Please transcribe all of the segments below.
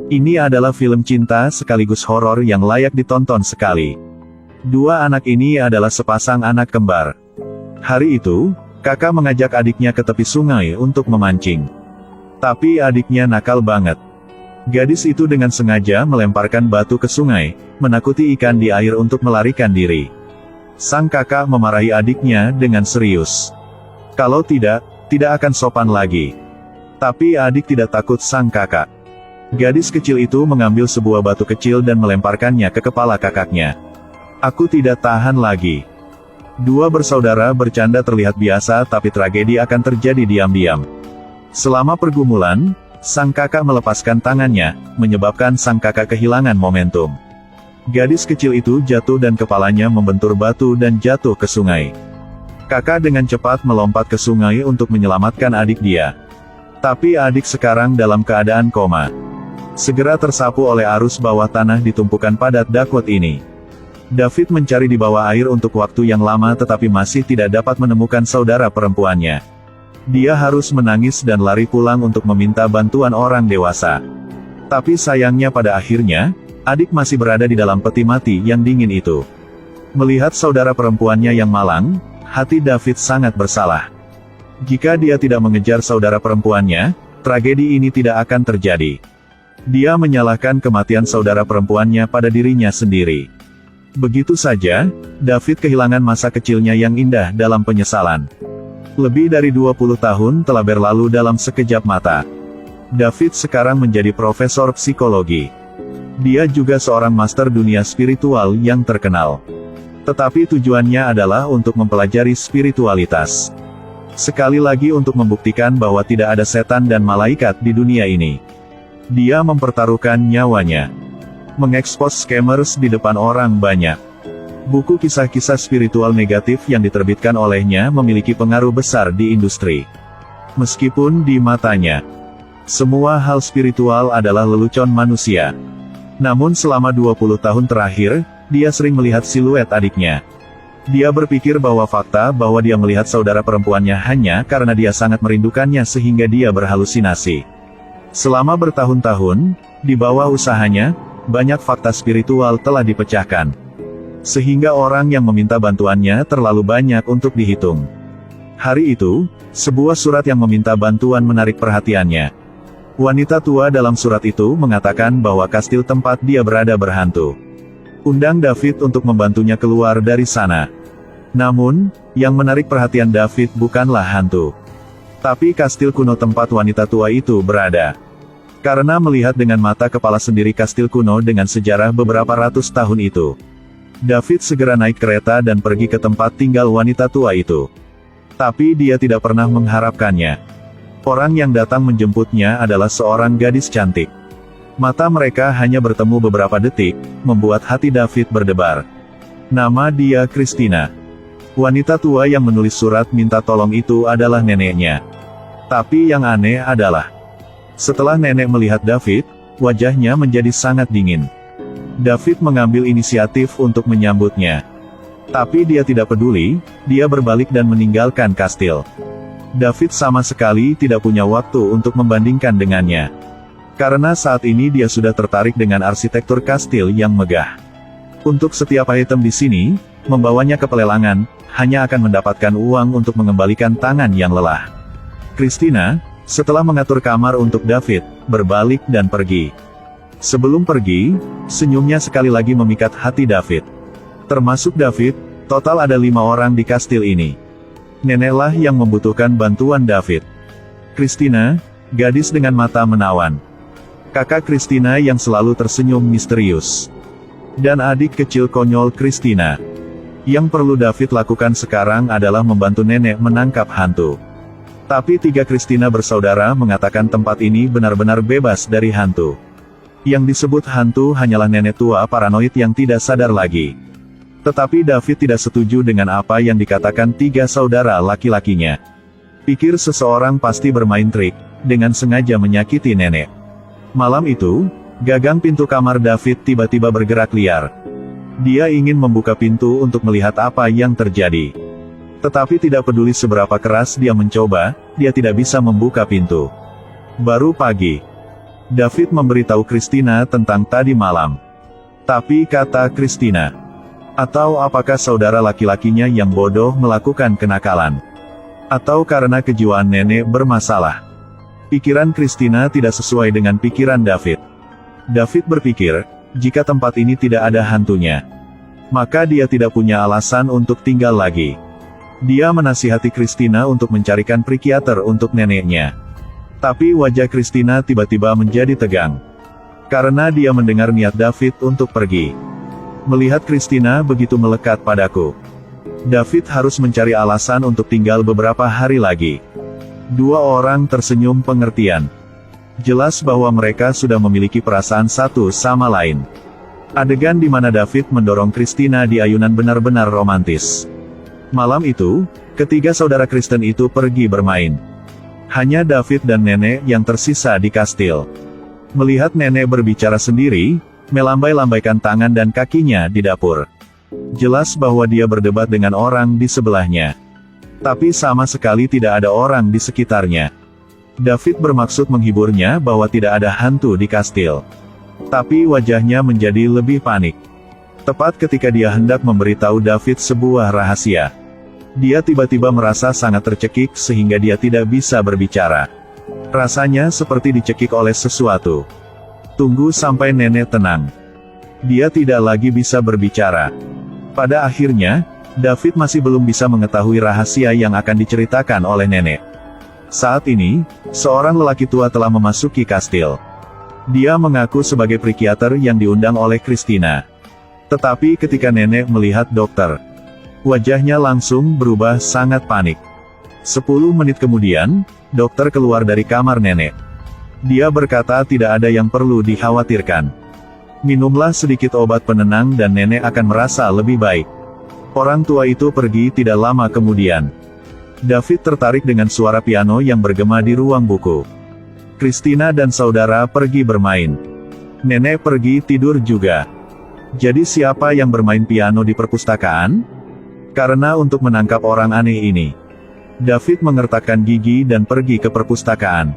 Ini adalah film cinta sekaligus horor yang layak ditonton sekali. Dua anak ini adalah sepasang anak kembar. Hari itu, kakak mengajak adiknya ke tepi sungai untuk memancing. Tapi adiknya nakal banget. Gadis itu dengan sengaja melemparkan batu ke sungai, menakuti ikan di air untuk melarikan diri. Sang kakak memarahi adiknya dengan serius. Kalau tidak akan sopan lagi. Tapi adik tidak takut sang kakak. Gadis kecil itu mengambil sebuah batu kecil dan melemparkannya ke kepala kakaknya. Aku tidak tahan lagi. Dua bersaudara bercanda terlihat biasa tapi tragedi akan terjadi diam-diam. Selama pergumulan, sang kakak melepaskan tangannya, menyebabkan sang kakak kehilangan momentum. Gadis kecil itu jatuh dan kepalanya membentur batu dan jatuh ke sungai. Kakak dengan cepat melompat ke sungai untuk menyelamatkan adik dia. Tapi adik sekarang dalam keadaan koma. Segera tersapu oleh arus bawah tanah di tumpukan padat Dakot ini. David mencari di bawah air untuk waktu yang lama tetapi masih tidak dapat menemukan saudara perempuannya. Dia harus menangis dan lari pulang untuk meminta bantuan orang dewasa. Tapi sayangnya pada akhirnya, adik masih berada di dalam peti mati yang dingin itu. Melihat saudara perempuannya yang malang, hati David sangat bersalah. Jika dia tidak mengejar saudara perempuannya, tragedi ini tidak akan terjadi. Dia menyalahkan kematian saudara perempuannya pada dirinya sendiri. Begitu saja, David kehilangan masa kecilnya yang indah dalam penyesalan. Lebih dari 20 tahun telah berlalu dalam sekejap mata. David sekarang menjadi profesor psikologi. Dia juga seorang master dunia spiritual yang terkenal. Tetapi tujuannya adalah untuk mempelajari spiritualitas. Sekali lagi untuk membuktikan bahwa tidak ada setan dan malaikat di dunia ini. Dia mempertaruhkan nyawanya. Mengekspos scammers di depan orang banyak. Buku kisah-kisah spiritual negatif yang diterbitkan olehnya memiliki pengaruh besar di industri. Meskipun di matanya, semua hal spiritual adalah lelucon manusia. Namun selama 20 tahun terakhir, dia sering melihat siluet adiknya. Dia berpikir bahwa fakta bahwa dia melihat saudara perempuannya hanya karena dia sangat merindukannya sehingga dia berhalusinasi. Selama bertahun-tahun, di bawah usahanya, banyak fakta spiritual telah dipecahkan. Sehingga orang yang meminta bantuannya terlalu banyak untuk dihitung. Hari itu, sebuah surat yang meminta bantuan menarik perhatiannya. Wanita tua dalam surat itu mengatakan bahwa kastil tempat dia berada berhantu. Undang David untuk membantunya keluar dari sana. Namun, yang menarik perhatian David bukanlah hantu. Tapi kastil kuno tempat wanita tua itu berada. Karena melihat dengan mata kepala sendiri kastil kuno dengan sejarah beberapa ratus tahun itu. David segera naik kereta dan pergi ke tempat tinggal wanita tua itu. Tapi dia tidak pernah mengharapkannya. Orang yang datang menjemputnya adalah seorang gadis cantik. Mata mereka hanya bertemu beberapa detik, membuat hati David berdebar. Nama dia Christina. Wanita tua yang menulis surat minta tolong itu adalah neneknya. Tapi yang aneh adalah, setelah nenek melihat David, wajahnya menjadi sangat dingin. David mengambil inisiatif untuk menyambutnya. Tapi dia tidak peduli, dia berbalik dan meninggalkan kastil. David sama sekali tidak punya waktu untuk membandingkan dengannya. Karena saat ini dia sudah tertarik dengan arsitektur kastil yang megah. Untuk setiap item di sini, membawanya ke pelelangan, hanya akan mendapatkan uang untuk mengembalikan tangan yang lelah. Christina, setelah mengatur kamar untuk David, berbalik dan pergi. Sebelum pergi, senyumnya sekali lagi memikat hati David. Termasuk David, total ada 5 orang di kastil ini. Neneklah yang membutuhkan bantuan David. Christina, gadis dengan mata menawan. Kakak Christina yang selalu tersenyum misterius. Dan adik kecil konyol Christina. Yang perlu David lakukan sekarang adalah membantu nenek menangkap hantu. Tapi 3 Christina bersaudara mengatakan tempat ini benar-benar bebas dari hantu. Yang disebut hantu hanyalah nenek tua paranoid yang tidak sadar lagi. Tetapi David tidak setuju dengan apa yang dikatakan 3 saudara laki-lakinya. Pikir seseorang pasti bermain trik, dengan sengaja menyakiti nenek. Malam itu, gagang pintu kamar David tiba-tiba bergerak liar. Dia ingin membuka pintu untuk melihat apa yang terjadi. Tetapi tidak peduli seberapa keras dia mencoba, dia tidak bisa membuka pintu. Baru pagi. David memberitahu Christina tentang tadi malam. Tapi kata Christina, atau apakah saudara laki-lakinya yang bodoh melakukan kenakalan? Atau karena kejiwaan nenek bermasalah? Pikiran Christina tidak sesuai dengan pikiran David. David berpikir, jika tempat ini tidak ada hantunya, maka dia tidak punya alasan untuk tinggal lagi. Dia menasihati Christina untuk mencarikan psikiater untuk neneknya. Tapi wajah Christina tiba-tiba menjadi tegang, karena dia mendengar niat David untuk pergi. Melihat Christina begitu melekat padaku, David harus mencari alasan untuk tinggal beberapa hari lagi. Dua orang tersenyum pengertian. Jelas bahwa mereka sudah memiliki perasaan satu sama lain. Adegan di mana David mendorong Christina di ayunan benar-benar romantis. Malam itu, ketiga saudara Kristen itu pergi bermain. Hanya David dan nenek yang tersisa di kastil. Melihat nenek berbicara sendiri, melambai-lambaikan tangan dan kakinya di dapur. Jelas bahwa dia berdebat dengan orang di sebelahnya. Tapi sama sekali tidak ada orang di sekitarnya. David bermaksud menghiburnya bahwa tidak ada hantu di kastil. Tapi wajahnya menjadi lebih panik. Tepat ketika dia hendak memberitahu David sebuah rahasia, dia tiba-tiba merasa sangat tercekik sehingga dia tidak bisa berbicara. Rasanya seperti dicekik oleh sesuatu. Tunggu sampai nenek tenang. Dia tidak lagi bisa berbicara. Pada akhirnya, David masih belum bisa mengetahui rahasia yang akan diceritakan oleh nenek. Saat ini, seorang lelaki tua telah memasuki kastil. Dia mengaku sebagai psikiater yang diundang oleh Christina. Tetapi ketika nenek melihat dokter, wajahnya langsung berubah sangat panik. 10 menit kemudian, dokter keluar dari kamar nenek. Dia berkata tidak ada yang perlu dikhawatirkan. Minumlah sedikit obat penenang dan nenek akan merasa lebih baik. Orang tua itu pergi tidak lama kemudian. David tertarik dengan suara piano yang bergema di ruang buku. Christina dan saudara pergi bermain. Nenek pergi tidur juga. Jadi siapa yang bermain piano di perpustakaan? Karena untuk menangkap orang aneh ini, David mengertakkan gigi dan pergi ke perpustakaan.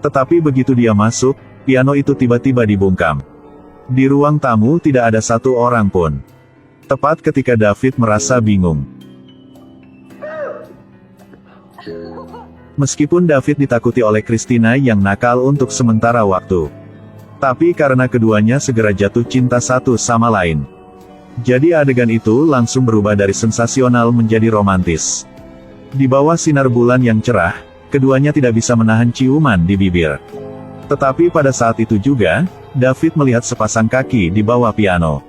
Tetapi begitu dia masuk, piano itu tiba-tiba dibungkam. Di ruang tamu tidak ada satu orang pun. Tepat ketika David merasa bingung. Meskipun David ditakuti oleh Christina yang nakal untuk sementara waktu, tapi karena keduanya segera jatuh cinta satu sama lain. Jadi adegan itu langsung berubah dari sensasional menjadi romantis. Di bawah sinar bulan yang cerah, keduanya tidak bisa menahan ciuman di bibir. Tetapi pada saat itu juga, David melihat sepasang kaki di bawah piano.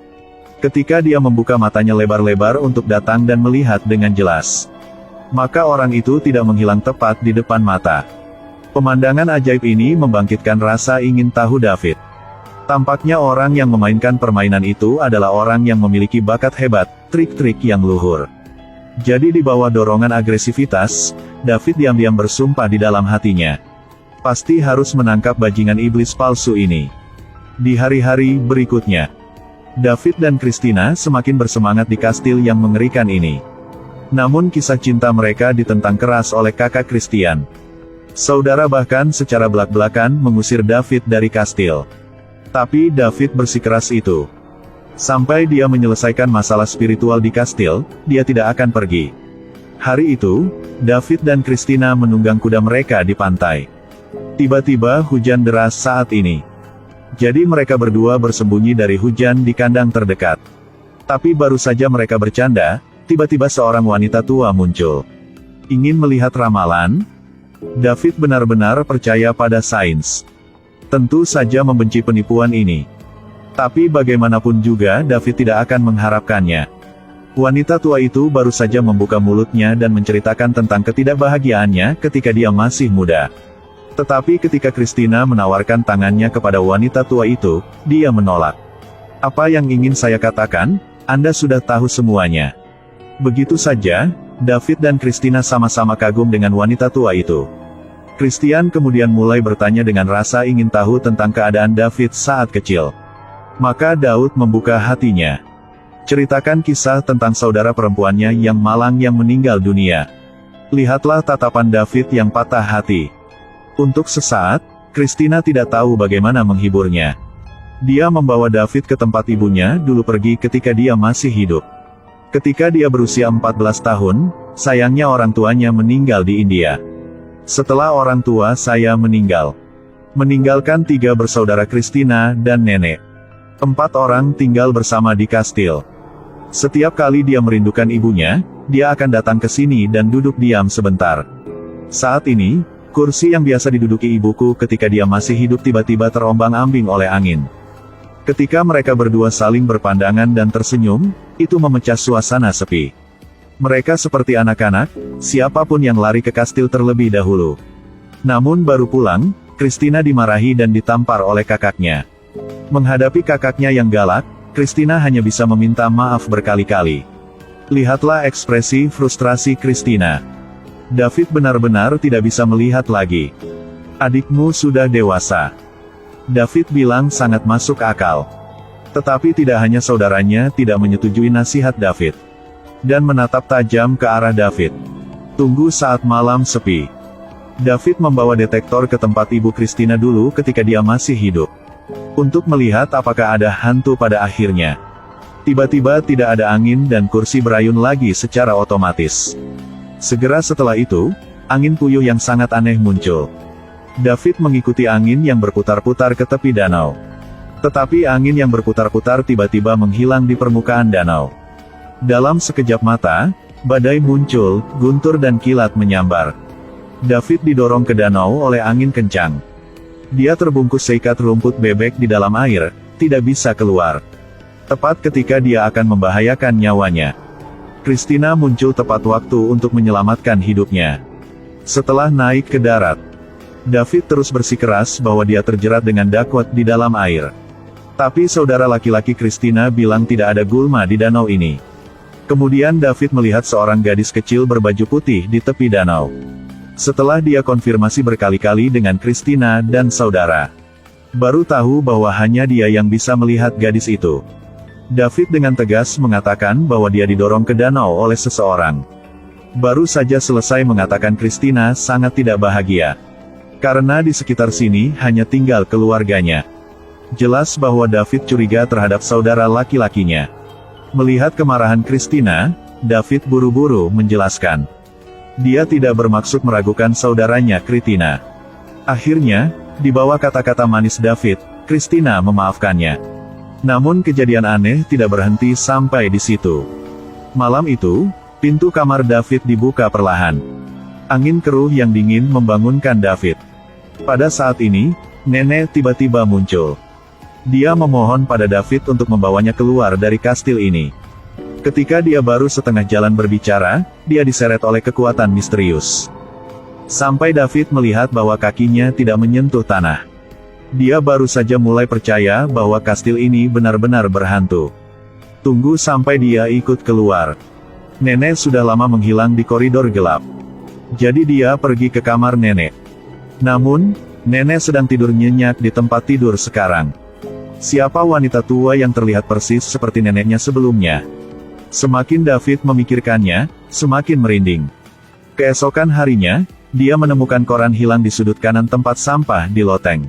Ketika dia membuka matanya lebar-lebar untuk datang dan melihat dengan jelas, maka orang itu tidak menghilang tepat di depan mata. Pemandangan ajaib ini membangkitkan rasa ingin tahu David. Tampaknya orang yang memainkan permainan itu adalah orang yang memiliki bakat hebat, trik-trik yang luhur. Jadi di bawah dorongan agresivitas, David diam-diam bersumpah di dalam hatinya. Pasti harus menangkap bajingan iblis palsu ini. Di hari-hari berikutnya, David dan Christina semakin bersemangat di kastil yang mengerikan ini. Namun kisah cinta mereka ditentang keras oleh kakak Christian. Saudara bahkan secara belak-belakan mengusir David dari kastil. Tapi David bersikeras itu. Sampai dia menyelesaikan masalah spiritual di kastil, dia tidak akan pergi. Hari itu, David dan Christina menunggang kuda mereka di pantai. Tiba-tiba hujan deras saat ini. Jadi mereka berdua bersembunyi dari hujan di kandang terdekat. Tapi baru saja mereka bercanda, tiba-tiba seorang wanita tua muncul. Ingin melihat ramalan? David benar-benar percaya pada sains. Tentu saja membenci penipuan ini. Tapi bagaimanapun juga David tidak akan mengharapkannya. Wanita tua itu baru saja membuka mulutnya dan menceritakan tentang ketidakbahagiaannya ketika dia masih muda. Tetapi ketika Christina menawarkan tangannya kepada wanita tua itu, dia menolak. Apa yang ingin saya katakan? Anda sudah tahu semuanya. Begitu saja, David dan Christina sama-sama kagum dengan wanita tua itu. Christian kemudian mulai bertanya dengan rasa ingin tahu tentang keadaan David saat kecil. Maka Daud membuka hatinya. Ceritakan kisah tentang saudara perempuannya yang malang yang meninggal dunia. Lihatlah tatapan David yang patah hati. Untuk sesaat, Christina tidak tahu bagaimana menghiburnya. Dia membawa David ke tempat ibunya dulu pergi ketika dia masih hidup. Ketika dia berusia 14 tahun, sayangnya orang tuanya meninggal di India. Setelah orang tua saya meninggal, meninggalkan 3 bersaudara Christina dan nenek. 4 orang tinggal bersama di kastil. Setiap kali dia merindukan ibunya, dia akan datang ke sini dan duduk diam sebentar. Saat ini, kursi yang biasa diduduki ibuku ketika dia masih hidup tiba-tiba terombang-ambing oleh angin. Ketika mereka berdua saling berpandangan dan tersenyum, itu memecah suasana sepi. Mereka seperti anak-anak, siapapun yang lari ke kastil terlebih dahulu. Namun baru pulang, Christina dimarahi dan ditampar oleh kakaknya. Menghadapi kakaknya yang galak, Christina hanya bisa meminta maaf berkali-kali. Lihatlah ekspresi frustrasi Christina. David benar-benar tidak bisa melihat lagi. Adikmu sudah dewasa. David bilang sangat masuk akal. Tetapi tidak hanya saudaranya tidak menyetujui nasihat David. Dan menatap tajam ke arah David. Tunggu saat malam sepi. David membawa detektor ke tempat ibu Christina dulu ketika dia masih hidup. Untuk melihat apakah ada hantu pada akhirnya. Tiba-tiba tidak ada angin dan kursi berayun lagi secara otomatis. Segera setelah itu, angin puyuh yang sangat aneh muncul. David mengikuti angin yang berputar-putar ke tepi danau. Tetapi angin yang berputar-putar tiba-tiba menghilang di permukaan danau. Dalam sekejap mata, badai muncul, guntur dan kilat menyambar. David didorong ke danau oleh angin kencang. Dia terbungkus seikat rumput bebek di dalam air, tidak bisa keluar. Tepat ketika dia akan membahayakan nyawanya, Christina muncul tepat waktu untuk menyelamatkan hidupnya. Setelah naik ke darat, David terus bersikeras bahwa dia terjerat dengan dakwat di dalam air. Tapi saudara laki-laki Christina bilang tidak ada gulma di danau ini. Kemudian David melihat seorang gadis kecil berbaju putih di tepi danau. Setelah dia konfirmasi berkali-kali dengan Christina dan saudara, baru tahu bahwa hanya dia yang bisa melihat gadis itu. David dengan tegas mengatakan bahwa dia didorong ke danau oleh seseorang. Baru saja selesai mengatakan Christina sangat tidak bahagia. Karena di sekitar sini hanya tinggal keluarganya. Jelas bahwa David curiga terhadap saudara laki-lakinya. Melihat kemarahan Christina, David buru-buru menjelaskan. Dia tidak bermaksud meragukan saudaranya Christina. Akhirnya, di bawah kata-kata manis David, Christina memaafkannya. Namun kejadian aneh tidak berhenti sampai di situ. Malam itu, pintu kamar David dibuka perlahan. Angin keruh yang dingin membangunkan David. Pada saat ini, nenek tiba-tiba muncul. Dia memohon pada David untuk membawanya keluar dari kastil ini. Ketika dia baru setengah jalan berbicara, dia diseret oleh kekuatan misterius. Sampai David melihat bahwa kakinya tidak menyentuh tanah. Dia baru saja mulai percaya bahwa kastil ini benar-benar berhantu. Tunggu sampai dia ikut keluar. Nenek sudah lama menghilang di koridor gelap. Jadi dia pergi ke kamar nenek. Namun, nenek sedang tidur nyenyak di tempat tidur sekarang. Siapa wanita tua yang terlihat persis seperti neneknya sebelumnya? Semakin David memikirkannya, semakin merinding. Keesokan harinya, dia menemukan koran hilang di sudut kanan tempat sampah di loteng.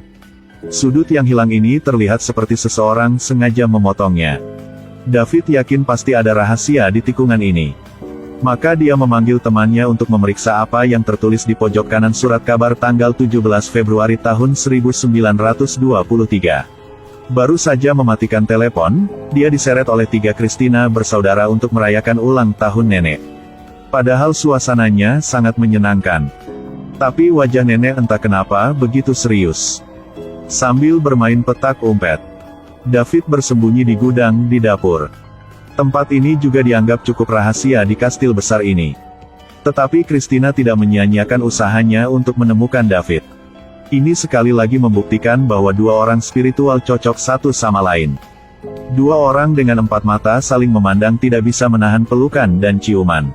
Sudut yang hilang ini terlihat seperti seseorang sengaja memotongnya. David yakin pasti ada rahasia di tikungan ini. Maka dia memanggil temannya untuk memeriksa apa yang tertulis di pojok kanan surat kabar tanggal 17 Februari tahun 1923. Baru saja mematikan telepon, dia diseret oleh 3 Christina bersaudara untuk merayakan ulang tahun nenek. Padahal suasananya sangat menyenangkan. Tapi wajah nenek entah kenapa begitu serius. Sambil bermain petak umpet, David bersembunyi di gudang di dapur. Tempat ini juga dianggap cukup rahasia di kastil besar ini. Tetapi Christina tidak menyia-nyiakan usahanya untuk menemukan David. Ini sekali lagi membuktikan bahwa 2 orang spiritual cocok satu sama lain. 2 orang dengan 4 mata saling memandang tidak bisa menahan pelukan dan ciuman.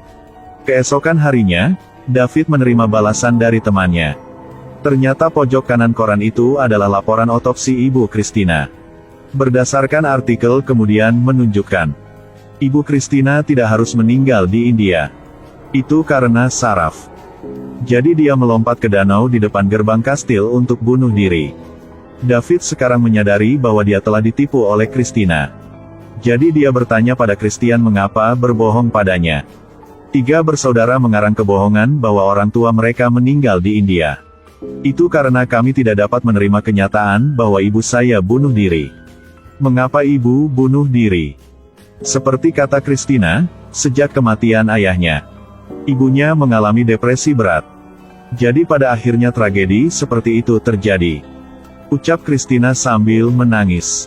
Keesokan harinya, David menerima balasan dari temannya. Ternyata pojok kanan koran itu adalah laporan otopsi Ibu Christina. Berdasarkan artikel kemudian menunjukkan, Ibu Christina tidak harus meninggal di India. Itu karena saraf. Jadi dia melompat ke danau di depan gerbang kastil untuk bunuh diri. David sekarang menyadari bahwa dia telah ditipu oleh Christina. Jadi dia bertanya pada Christian mengapa berbohong padanya. 3 bersaudara mengarang kebohongan bahwa orang tua mereka meninggal di India. Itu karena kami tidak dapat menerima kenyataan bahwa ibu saya bunuh diri. Mengapa ibu bunuh diri? Seperti kata Christina, sejak kematian ayahnya, ibunya mengalami depresi berat. Jadi pada akhirnya tragedi seperti itu terjadi. Ucap Christina sambil menangis.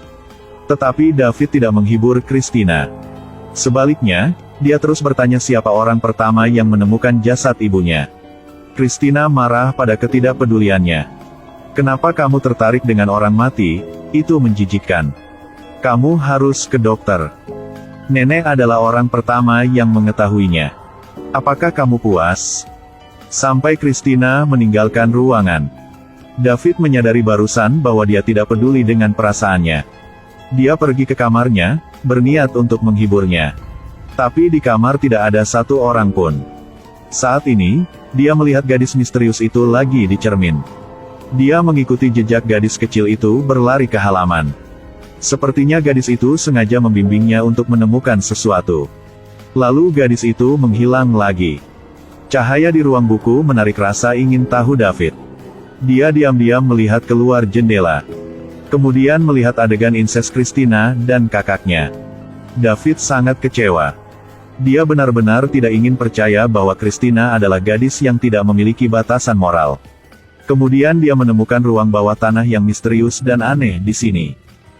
Tetapi David tidak menghibur Christina. Sebaliknya, dia terus bertanya siapa orang pertama yang menemukan jasad ibunya. Christina marah pada ketidakpeduliannya. Kenapa kamu tertarik dengan orang mati? Itu menjijikkan. Kamu harus ke dokter. Nenek adalah orang pertama yang mengetahuinya. Apakah kamu puas? Sampai Christina meninggalkan ruangan. David menyadari barusan bahwa dia tidak peduli dengan perasaannya. Dia pergi ke kamarnya, berniat untuk menghiburnya. Tapi di kamar tidak ada satu orang pun. Saat ini, dia melihat gadis misterius itu lagi di cermin. Dia mengikuti jejak gadis kecil itu berlari ke halaman. Sepertinya gadis itu sengaja membimbingnya untuk menemukan sesuatu. Lalu gadis itu menghilang lagi. Cahaya di ruang buku menarik rasa ingin tahu David. Dia diam-diam melihat keluar jendela. Kemudian melihat adegan inses Christina dan kakaknya. David sangat kecewa. Dia benar-benar tidak ingin percaya bahwa Christina adalah gadis yang tidak memiliki batasan moral. Kemudian dia menemukan ruang bawah tanah yang misterius dan aneh di sini.